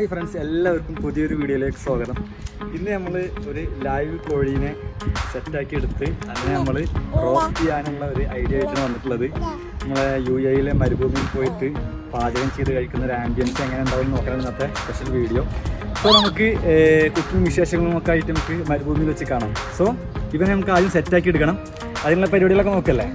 Hi friends, എല്ലാവർക്കും പുതിയൊരു വീഡിയോയിലേക്ക് സ്വാഗതം. ഇന്ന് നമ്മൾ ഒരു ലൈവ് കോഴീനെ സെറ്റാക്കി എടുത്ത് അതിനെ നമ്മൾ റോസ്റ്റ് ചെയ്യാനുള്ള ഒരു ഐഡിയ ആയിട്ടാണ് വന്നിട്ടുള്ളത്. നമ്മളെ UAE മരുഭൂമിയിൽ പോയിട്ട് പാചകം ചെയ്ത് കഴിക്കുന്ന ഒരു ആംബിയൻസ് എങ്ങനെ ഉണ്ടാവും നോക്കാനാണ് ഇന്നത്തെ സ്പെഷ്യൽ വീഡിയോ. സോ നമുക്ക് കുക്കിംഗ് വിശേഷങ്ങളും ഒക്കെ ആയിട്ട് നമുക്ക് മരുഭൂമിയിൽ വെച്ച് കാണാം. സോ ഇവനെ നമുക്ക് ആദ്യം സെറ്റാക്കി എടുക്കണം. അതിനുള്ള പരിപാടികളൊക്കെ നോക്കല്ലേ.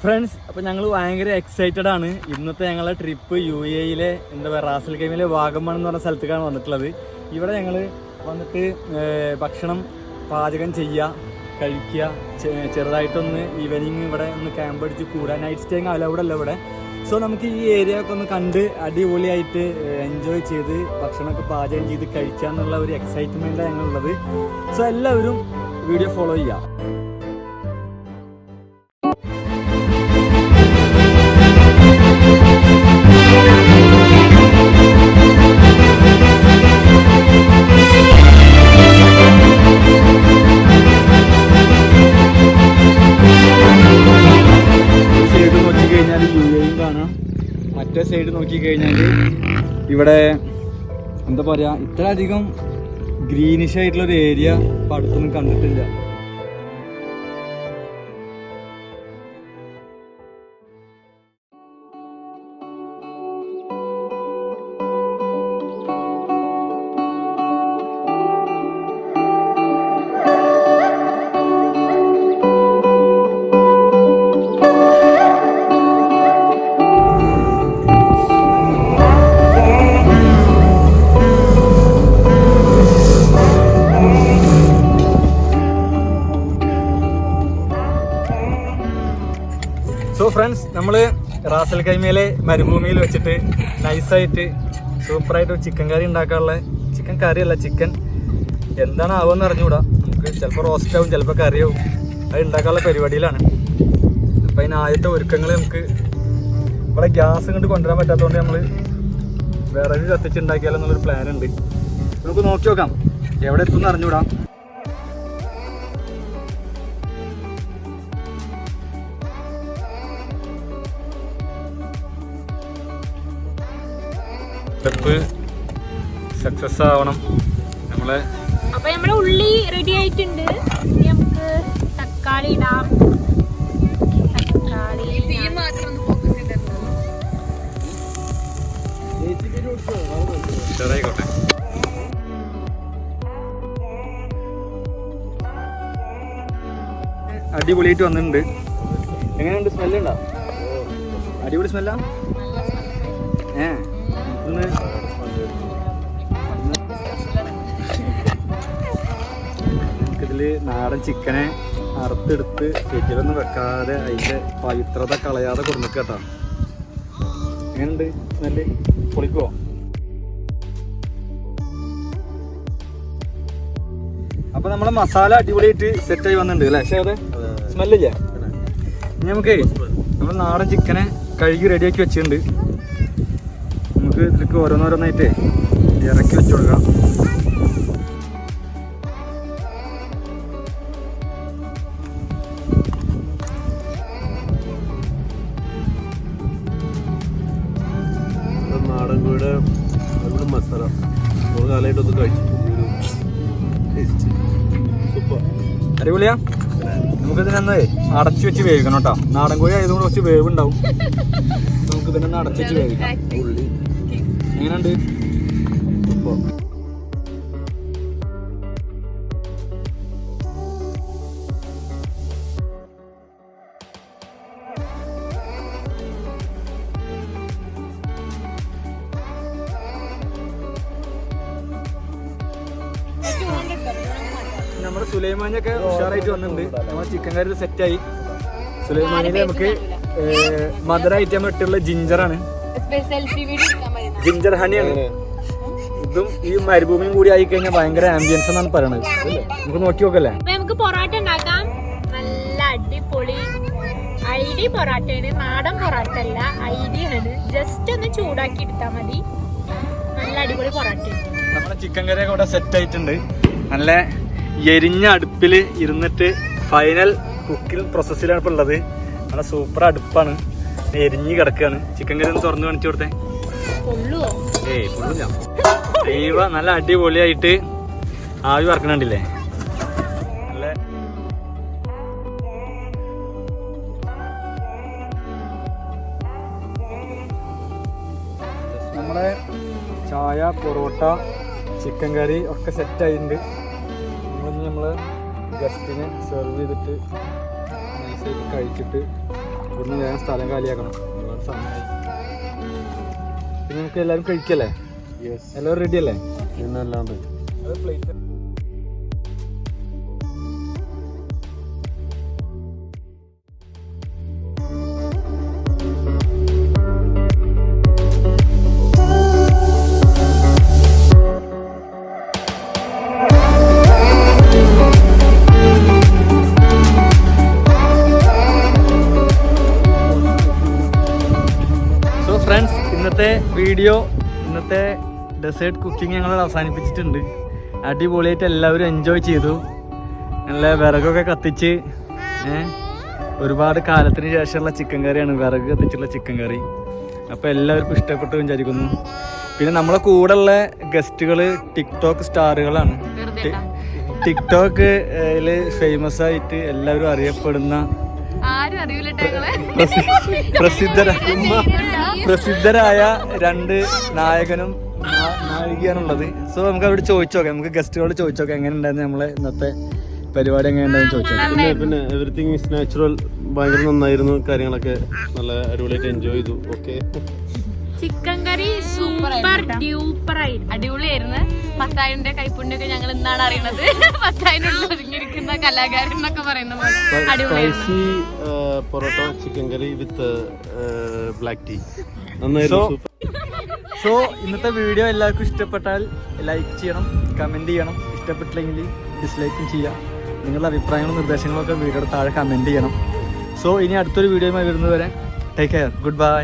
ഫ്രണ്ട്സ്, അപ്പോൾ ഞങ്ങൾ ഭയങ്കര എക്സൈറ്റഡ് ആണ്. ഇന്നത്തെ ഞങ്ങളെ ട്രിപ്പ് UAE എന്താ പറയുക, റാസൽ ഖൈമയിലെ വാഗമൺ എന്ന് പറഞ്ഞ സ്ഥലത്തേക്കാണ് വന്നിട്ടുള്ളത്. ഇവിടെ ഞങ്ങൾ വന്നിട്ട് ഭക്ഷണം പാചകം ചെയ്യുക, കഴിക്കുക, ചെറുതായിട്ടൊന്ന് ഈവനിങ് ഇവിടെ ഒന്ന് ക്യാമ്പ് അടിച്ച് കൂടാൻ. നൈറ്റ് സ്റ്റേങ് അലൗഡ് അല്ല ഇവിടെ. സോ നമുക്ക് ഈ ഏരിയ ഒക്കെ ഒന്ന് കണ്ട് അടിപൊളിയായിട്ട് എൻജോയ് ചെയ്ത് ഭക്ഷണമൊക്കെ പാചകം ചെയ്ത് കഴിക്കുക എന്നുള്ള ഒരു എക്സൈറ്റ്മെൻറ്റാണ് ഞങ്ങളുള്ളത്. സോ എല്ലാവരും വീഡിയോ ഫോളോ ചെയ്യുക. മറ്റേ സൈഡ് നോക്കിക്കഴിഞ്ഞാൽ ഇവിടെ എന്താ പറയുക, ഇത്രയധികം ഗ്രീനിഷ് ആയിട്ടുള്ളൊരു ഏരിയ ഇപ്പം അടുത്തൊന്നും കണ്ടിട്ടില്ല. സോ ഫ്രണ്ട്സ്, നമ്മൾ റാസൽ ഖൈമയിലെ മരുഭൂമിയിൽ വെച്ചിട്ട് നൈസായിട്ട് സൂപ്പറായിട്ട് ചിക്കൻ കറി ഉണ്ടാക്കാനുള്ള, ചിക്കൻ കറിയല്ല ചിക്കൻ എന്താണ് ആവുമെന്ന് അറിഞ്ഞുകൂടാ. നമുക്ക് ചിലപ്പോൾ റോസ്റ്റ് ആവും, ചിലപ്പോൾ കറിയാവും. അത് ഉണ്ടാക്കാനുള്ള പരിപാടിയിലാണ്. അപ്പം അതിന് ആദ്യത്തെ ഒരുക്കങ്ങൾ നമുക്ക് ഇവിടെ ഗ്യാസ് കൊണ്ട് കൊണ്ടുവരാൻ പറ്റാത്തതുകൊണ്ട് നമ്മൾ വിറക് കത്തിച്ചുണ്ടാക്കിയാലെന്നുള്ളൊരു പ്ലാൻ ഉണ്ട്. നമുക്ക് നോക്കി നോക്കാം എവിടെ എത്തുമെന്ന് അറിഞ്ഞുകൂടാ. സ്റ്റെപ്പ് സക്സസ് ആവണം നമ്മളെ. അപ്പൊ നമ്മുടെ ഉള്ളി റെഡി ആയിട്ടുണ്ട്. ഇനി നമുക്ക് തക്കാളി ഇടാം. ചെറിയായിക്കോട്ടെ. അടിപൊളിയായിട്ട് വന്നിട്ടുണ്ട്. എങ്ങനെയുണ്ട്? സ്മെല്ലുണ്ടോ? അടിപൊളി സ്മെല്ലാ. നമുക്കിതിൽ നാടൻ ചിക്കനെ അറുത്തെടുത്ത് ഫ്രിഡ്ജിലൊന്നും വെക്കാതെ അതിൻ്റെ പവിത്രത കളയാതെ കൊടുക്കുക കേട്ടോ. എങ്ങനെയുണ്ട് സ്മെല്ല്? പൊളിക്കുവോ? അപ്പൊ നമ്മളെ മസാല അടിപൊളിയായിട്ട് സെറ്റായി വന്നിട്ടുണ്ട് അല്ലേ? പക്ഷേ അത് സ്മെല്ലില്ലേ? ഇനി നമുക്ക് നമ്മൾ നാടൻ ചിക്കനെ കഴുകി റെഡിയാക്കി വെച്ചിട്ടുണ്ട്. നമുക്ക് ഇതിലേക്ക് ഓരോന്നോരോന്നായിട്ട് ഇറക്കി വെച്ച് കൊടുക്കാം. നാടൻ കോഴിയുടെ മസാല കുറേ കാലമായിട്ടൊന്ന് കഴിച്ചു. അടിപൊളിയാ. നമുക്കിതിനൊന്ന് അടച്ചു വെച്ച് വേവിക്കണം കേട്ടോ. നാടൻ കോഴി ആയതുകൊണ്ട് കുറച്ച് വേവ് ഉണ്ടാവും. നമുക്ക് ഇതിനൊന്ന് അടച്ചു വെച്ച് വേവിക്കാം. ഉള്ളി എങ്ങനെയുണ്ട്? ഇപ്പോൾ നമ്മുടെ സുലൈമാനിയൊക്കെ ഉഷാറായിട്ട് വന്നിട്ടുണ്ട്. നമ്മുടെ ചിക്കൻ കറി സെറ്റായി. സുലൈമാനിയിൽ നമുക്ക് മധുര ഐറ്റം ഇട്ടുള്ള ജിഞ്ചറാണ്, ജിഞ്ചർ ഹണിയാണ്. ഇതും ഈ മരുഭൂമിയും കൂടി ആയി കഴിഞ്ഞാൽ ഭയങ്കര ആംബിയൻസ് എന്നാണ് പറയണത്. നമുക്ക് നോക്കി നോക്കല്ലേ. നമുക്ക് പൊറോട്ട ഉണ്ടാക്കാം. നല്ല അടിപൊളി ഐഡി പൊറോട്ടയാണ്. നാടൻ പൊറോട്ട അല്ല, ഐഡി ആണ്. ജസ്റ്റ് ഒന്ന് ചൂടാക്കി എടുത്താൽ മതി. നല്ല അടിപൊളി പൊറോട്ടയാണ്. നമ്മുടെ ചിക്കൻ കറിയൊക്കെ ഇവിടെ സെറ്റ് ആയിട്ടുണ്ട്. നല്ല എരിഞ്ഞ അടുപ്പിൽ ഇരുന്നിട്ട് ഫൈനൽ കുക്കിംഗ് പ്രോസസ്സിലാണ് ഇപ്പോൾ ഉള്ളത്. നല്ല സൂപ്പർ അടുപ്പാണ്, എരിഞ്ഞ് കിടക്കുകയാണ്. ചിക്കൻ കറി ഒന്ന് തുറന്ന് കാണിച്ചു കൊടുത്തേ. ഏയ് പൊള്ളില്ല. ദൈവ നല്ല അടിപൊളിയായിട്ട് ആവി വറക്കണുണ്ടില്ലേ. നല്ല നമ്മുടെ ചായ, പൊറോട്ട, ചിക്കൻ കറി ഒക്കെ സെറ്റായിട്ടുണ്ട്. നമ്മൾ ഗസ്റ്റിനെ സെർവ് ചെയ്തിട്ട് നൈസായിട്ട് കഴിച്ചിട്ട് ഇവിടുന്ന് വേഗം സ്ഥലം കാലിയാക്കണം. ഒരുപാട് സമയമായി. പിന്നെ നമുക്ക് എല്ലാവരും കഴിക്കല്ലേ? എല്ലാവരും റെഡി അല്ലേ? ഇന്നല്ലാണ്ട് പ്ലേറ്റ് ഫ്രണ്ട്സ്, ഇന്നത്തെ ഡെസേർട്ട് കുക്കിംഗ് ഞങ്ങൾ അവസാനിപ്പിച്ചിട്ടുണ്ട്. അടിപൊളിയായിട്ട് എല്ലാവരും എൻജോയ് ചെയ്തു. നല്ല വിറകൊക്കെ കത്തിച്ച് ഒരുപാട് കാലത്തിന് ശേഷമുള്ള ചിക്കൻ കറിയാണ്, വിറക് കത്തിച്ചുള്ള ചിക്കൻ കറി. അപ്പോൾ എല്ലാവർക്കും ഇഷ്ടപ്പെട്ടു വിചാരിക്കുന്നു. പിന്നെ നമ്മളെ കൂടെയുള്ള ഗസ്റ്റുകൾ ടിക്ടോക്ക് സ്റ്റാറുകളാണ്. ടിക്ടോക്കിൽ ഫേമസ് ആയിട്ട് എല്ലാവരും അറിയപ്പെടുന്ന പ്രസിദ്ധരായ 2 നായകനും നായികയാണുള്ളത്. സോ നമുക്ക് അവിടെ ചോദിച്ചോക്കാം, നമുക്ക് ഗസ്റ്റുകളോട് ചോദിച്ചോക്കാം എങ്ങനെ ഉണ്ടായിരുന്നു നമ്മളെ ഇന്നത്തെ പരിപാടി, എങ്ങനെ ഉണ്ടായിരുന്നു ചോദിച്ചോക്കാം. പിന്നെ എവറിത്തിങ് ഈസ് നാച്ചുറൽ. ഭയങ്കര നന്നായിരുന്നു, കാര്യങ്ങളൊക്കെ നല്ല അടിപൊളിയായിട്ട് എൻജോയ് ചെയ്തു. ഓക്കെ, ചിക്കൻ കറി സൂപ്പർ ഡ്യൂപ്പർ ആയിരുന്നു, അടിപൊളിയായിരുന്നു. 10,000 കൈപ്പുണ്യൊക്കെ ഞങ്ങൾ ഇന്നാണ് അറിയണത്. 10,000 ഒരുങ്ങിയിരിക്കുന്ന കലാകാരൻ എന്നൊക്കെ പറയുന്ന പോലെ spicy parotta, chicken curry with black tea നന്നായിരുന്നു. സോ ഇന്നത്തെ വീഡിയോ എല്ലാവർക്കും ഇഷ്ടപ്പെട്ടാൽ ലൈക്ക് ചെയ്യണം, കമന്റ് ചെയ്യണം. ഇഷ്ടപ്പെട്ടില്ലെങ്കിൽ ഡിസ്ലൈക്കും ചെയ്യാം. നിങ്ങളുടെ അഭിപ്രായങ്ങളും നിർദ്ദേശങ്ങളും ഒക്കെ വീഡിയോയുടെ താഴെ കമന്റ് ചെയ്യണം. സോ ഇനി അടുത്തൊരു വീഡിയോയുമായി വരുന്നതുവരെ ടേക്ക് കെയർ, ഗുഡ് ബൈ.